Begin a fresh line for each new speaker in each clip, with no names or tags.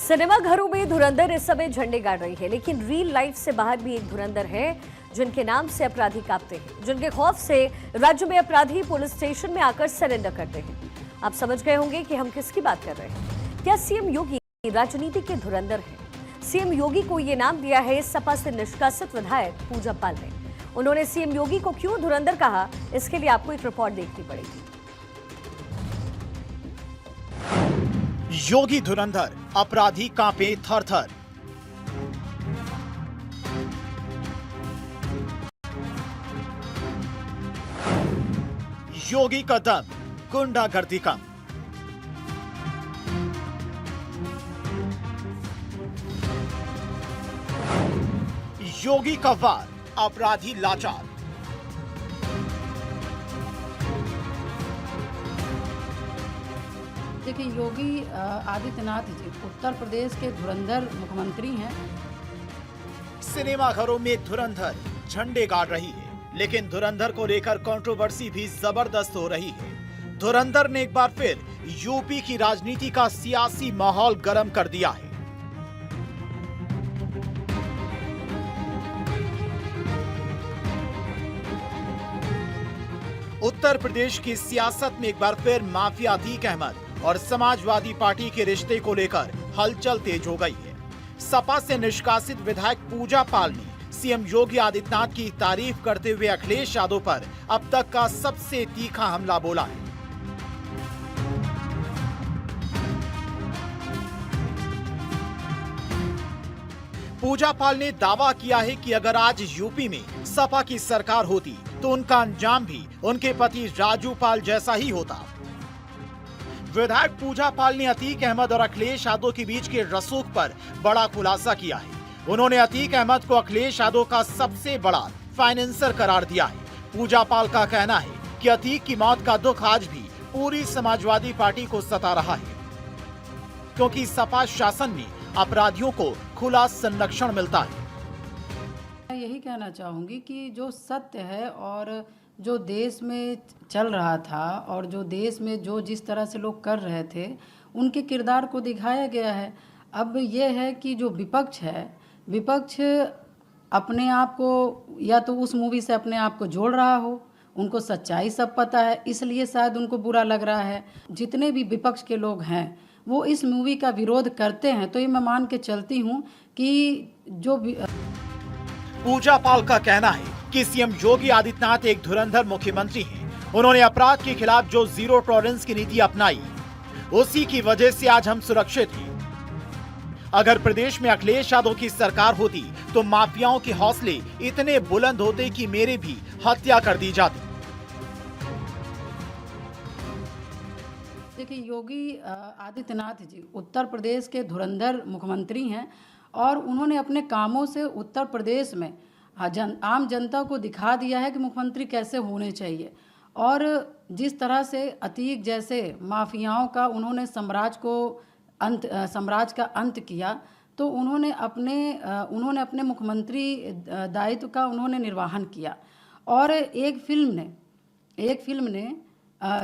Cinema घरों में धुरंधर इस समय झंडे गाड़ रही है, लेकिन रियल लाइफ से बाहर भी एक धुरंधर है जिनके नाम से अपराधी कांपते हैं, जिनके खौफ से राज्य में अपराधी पुलिस स्टेशन में आकर सरेंडर करते हैं। आप समझ गए होंगे कि हम किसकी बात कर रहे हैं। क्या सीएम योगी राजनीति के धुरंधर हैं? सीएम योगी को ये नाम दिया है सपा से निष्कासित विधायक पूजा पाल ने। उन्होंने सीएम योगी को क्यों धुरंधर कहा, इसके लिए आपको एक रिपोर्ट देखनी पड़ेगी।
योगी धुरंधर, अपराधी कांपे थर-थर। योगी का दम, गुंडागर्दी कम। योगी का वार, अपराधी लाचार।
देखिए, योगी आदित्यनाथ जी उत्तर प्रदेश के धुरंधर मुख्यमंत्री हैं।
सिनेमा घरों में धुरंधर झंडे गाड़ रही है, लेकिन धुरंधर को लेकर कंट्रोवर्सी भी जबरदस्त हो रही है। धुरंधर ने एक बार फिर यूपी की राजनीति का सियासी माहौल गर्म कर दिया है। उत्तर प्रदेश की सियासत में एक बार फिर माफिया अतीक अहमद और समाजवादी पार्टी के रिश्ते को लेकर हलचल तेज हो गई है। सपा से निष्कासित विधायक पूजा पाल ने सीएम योगी आदित्यनाथ की तारीफ करते हुए अखिलेश यादव पर अब तक का सबसे तीखा हमला बोला है। पूजा पाल ने दावा किया है कि अगर आज यूपी में सपा की सरकार होती तो उनका अंजाम भी उनके पति राजू पाल जैसा ही होता। विधायक पूजा पाल ने अतीक अहमद और अखिलेश यादव के बीच के रसूख पर बड़ा खुलासा किया है। उन्होंने अतीक अहमद को अखिलेश यादव का सबसे बड़ा फाइनेंसर करार दिया है। पूजा पाल का कहना है कि अतीक की मौत का दुख आज भी पूरी समाजवादी पार्टी को सता रहा है, क्योंकि सपा शासन में अपराधियों को खुला संरक्षण मिलता है।
मैं यही कहना चाहूँगी कि जो सत्य है और जो देश में चल रहा था और जो देश में जो जिस तरह से लोग कर रहे थे, उनके किरदार को दिखाया गया है। अब ये है कि जो विपक्ष है, विपक्ष अपने आप को या तो उस मूवी से अपने आप को जोड़ रहा हो, उनको सच्चाई सब पता है, इसलिए शायद उनको बुरा लग रहा है। जितने भी विपक्ष के लोग हैं वो इस मूवी का विरोध करते हैं, तो ये मैं मान के चलती हूँ कि जो
पूजा पाल का कहना है कि सीएम योगी आदित्यनाथ एक धुरंधर मुख्यमंत्री हैं। उन्होंने अपराध के खिलाफ जो जीरो टॉलरेंस की नीति अपनाई, उसी की वजह से आज हम सुरक्षित हैं। अगर प्रदेश में अखिलेश यादव की सरकार होती तो माफियाओं के हौसले इतने बुलंद होते कि मेरे भी हत्या कर दी जाती।
देखिए, योगी आदित्यनाथ जी उत्तर प्रदेश के धुरंधर मुख्यमंत्री हैं और उन्होंने अपने कामों से उत्तर प्रदेश में आम जनता को दिखा दिया है कि मुख्यमंत्री कैसे होने चाहिए। और जिस तरह से अतीक जैसे माफियाओं का उन्होंने साम्राज्य का अंत किया, तो उन्होंने अपने मुख्यमंत्री दायित्व का उन्होंने निर्वहन किया। और एक फिल्म ने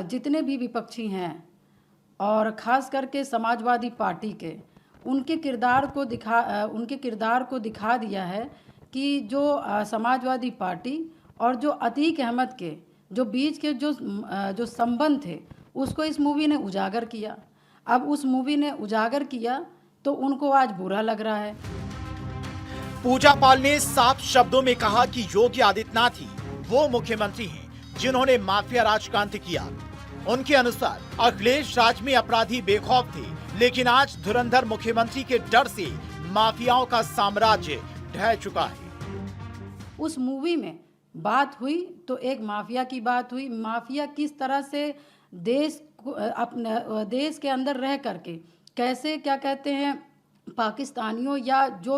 जितने भी विपक्षी हैं और ख़ास करके समाजवादी पार्टी के उनके किरदार को दिखा दिया है कि जो समाजवादी पार्टी और जो अतीक अहमद के जो बीच के जो संबंध थे, उसको इस मूवी ने उजागर किया। अब उस मूवी ने उजागर किया तो उनको आज बुरा लग रहा है।
पूजा पाल ने साफ शब्दों में कहा कि योगी आदित्यनाथ ही वो मुख्यमंत्री हैं जिन्होंने माफिया राज का अंत किया। उनके अनुसार अखिलेश राज में अपराधी बेखौफ थे, लेकिन आज धुरंधर मुख्यमंत्री के डर से माफियाओं का साम्राज्य ढह चुका है।
उस मूवी में बात हुई तो एक माफिया की बात हुई। माफिया किस तरह से अपने देश के अंदर रह करके कैसे, क्या कहते हैं, पाकिस्तानियों या जो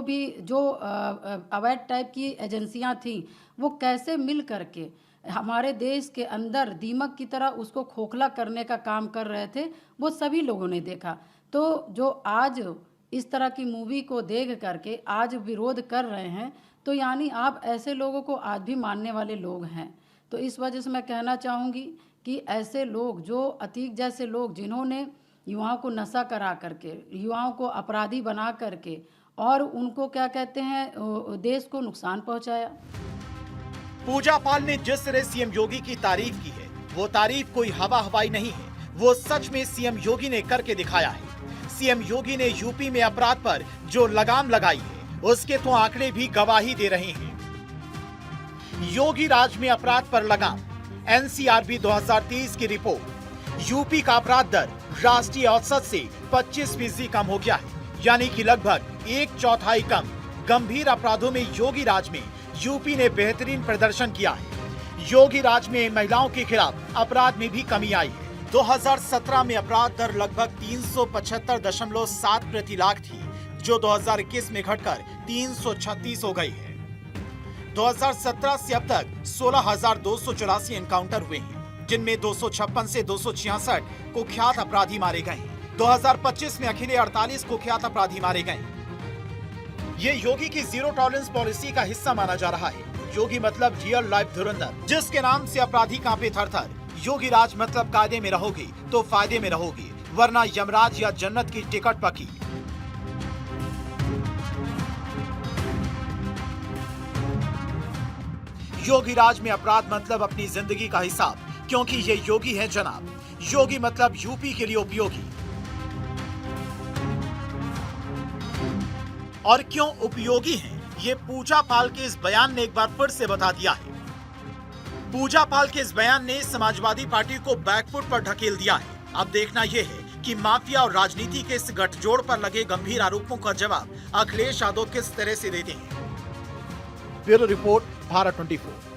अवैध टाइप की एजेंसियां थीं, वो कैसे मिल करके हमारे देश के अंदर दीमक की तरह उसको खोखला करने का काम कर रहे थे, वो सभी लोगों ने देखा। तो जो आज इस तरह की मूवी को देख करके आज विरोध कर रहे हैं, तो यानी आप ऐसे लोगों को आज भी मानने वाले लोग हैं। तो इस वजह से मैं कहना चाहूँगी कि ऐसे लोग, जो अतीक जैसे लोग जिन्होंने युवाओं को नशा करा करके, युवाओं को अपराधी बना करके और उनको क्या कहते हैं देश को नुकसान पहुंचाया।
पूजा पाल ने जिस तरह सीएम योगी की तारीफ की है, वो तारीफ कोई हवा हवाई नहीं है, वो सच में सीएम योगी ने करके दिखाया है। सीएम योगी ने यूपी में अपराध पर जो लगाम लगाई है, उसके तो आंकड़े भी गवाही दे रहे हैं। योगी राज में अपराध पर लगाम, एनसीआरबी 2023 की रिपोर्ट। यूपी का अपराध दर राष्ट्रीय औसत से 25% कम हो गया है, यानी कि लगभग 1/4 कम। गंभीर अपराधों में योगी राज में यूपी ने बेहतरीन प्रदर्शन किया है। योगी राज में महिलाओं के खिलाफ अपराध में भी कमी आई है। 2017 में अपराध दर लगभग 375.7 प्रति लाख थी, जो 2021 में घटकर 336 हो गई है। 2017 से अब तक 16,284 एनकाउंटर हुए हैं, जिनमें 256 से 266 कुख्यात अपराधी मारे गए हैं। 2025 में अकेले 48 कुख्यात अपराधी मारे गए। ये योगी की जीरो टॉलरेंस पॉलिसी का हिस्सा माना जा रहा है। योगी मतलब रियल लाइफ धुरंधर, जिसके नाम से अपराधी कांपे थर-थर। योगी राज मतलब कायदे में रहोगी तो फायदे में रहोगी, वरना यमराज या जन्नत की टिकट पकी। योगी राज में अपराध मतलब अपनी जिंदगी का हिसाब, क्योंकि ये योगी है जनाब। योगी मतलब यूपी के लिए उपयोगी। और क्यों उपयोगी हैं, ये पूजा पाल के इस बयान ने एक बार फिर से बता दिया है। पूजा पाल के इस बयान ने समाजवादी पार्टी को बैकफुट पर ढकेल दिया है। अब देखना यह है कि माफिया और राजनीति के इस गठजोड़ पर लगे गंभीर आरोपों का जवाब अखिलेश यादव किस तरह से देते हैं। Bureau report, Bharat 24।